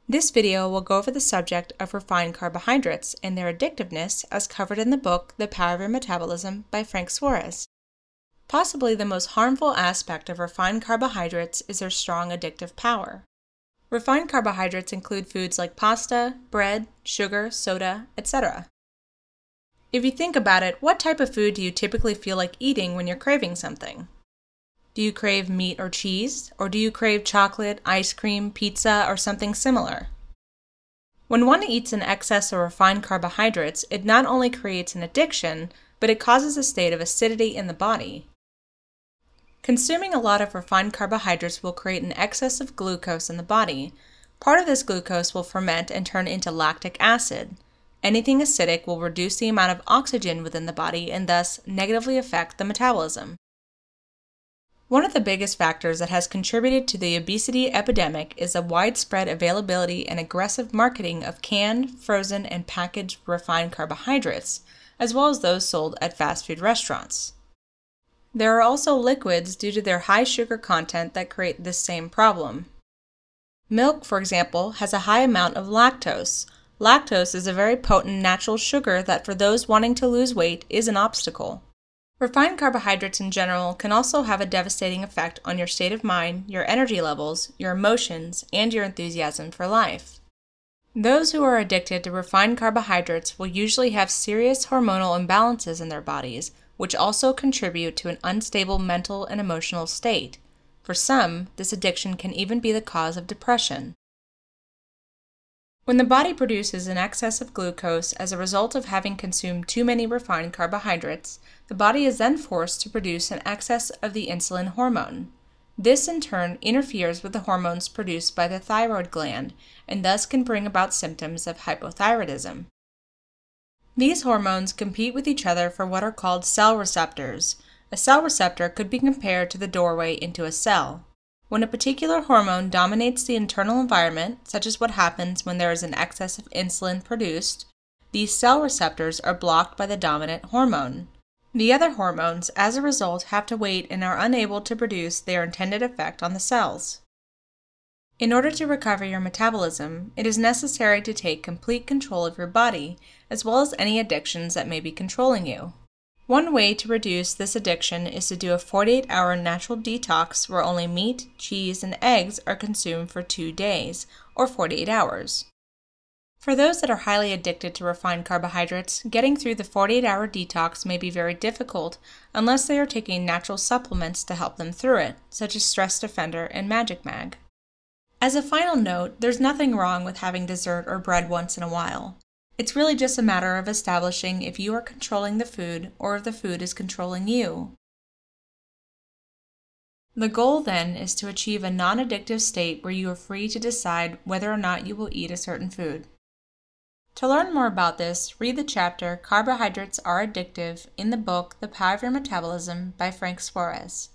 This video will go over the subject of refined carbohydrates and their addictiveness as covered in the book The Power of Your Metabolism by Frank Suarez. Possibly the most harmful aspect of refined carbohydrates is their strong addictive power. Refined carbohydrates include foods like pasta, bread, sugar, soda, etc. If you think about it, what type of food do you typically feel like eating when you're craving something? Do you crave meat or cheese, or do you crave chocolate, ice cream, pizza, or something similar? When one eats an excess of refined carbohydrates, it not only creates an addiction, but it causes a state of acidity in the body. Consuming a lot of refined carbohydrates will create an excess of glucose in the body. Part of this glucose will ferment and turn into lactic acid. Anything acidic will reduce the amount of oxygen within the body and thus negatively affect the metabolism. One of the biggest factors that has contributed to the obesity epidemic is the widespread availability and aggressive marketing of canned, frozen, and packaged refined carbohydrates, as well as those sold at fast food restaurants. There are also liquids due to their high sugar content that create this same problem. Milk, for example, has a high amount of lactose. Lactose is a very potent natural sugar that for those wanting to lose weight is an obstacle. Refined carbohydrates in general can also have a devastating effect on your state of mind, your energy levels, your emotions, and your enthusiasm for life. Those who are addicted to refined carbohydrates will usually have serious hormonal imbalances in their bodies, which also contribute to an unstable mental and emotional state. For some, this addiction can even be the cause of depression. When the body produces an excess of glucose as a result of having consumed too many refined carbohydrates, the body is then forced to produce an excess of the insulin hormone. This in turn interferes with the hormones produced by the thyroid gland and thus can bring about symptoms of hypothyroidism. These hormones compete with each other for what are called cell receptors. A cell receptor could be compared to the doorway into a cell. When a particular hormone dominates the internal environment, such as what happens when there is an excess of insulin produced, these cell receptors are blocked by the dominant hormone. The other hormones, as a result, have to wait and are unable to produce their intended effect on the cells. In order to recover your metabolism, it is necessary to take complete control of your body, as well as any addictions that may be controlling you. One way to reduce this addiction is to do a 48-hour natural detox where only meat, cheese, and eggs are consumed for 2 days, or 48 hours. For those that are highly addicted to refined carbohydrates, getting through the 48-hour detox may be very difficult unless they are taking natural supplements to help them through it, such as Stress Defender and Magic Mag. As a final note, there's nothing wrong with having dessert or bread once in a while. It's really just a matter of establishing if you are controlling the food or if the food is controlling you. The goal then is to achieve a non-addictive state where you are free to decide whether or not you will eat a certain food. To learn more about this, read the chapter Carbohydrates Are Addictive in the book The Power of Your Metabolism by Frank Suarez.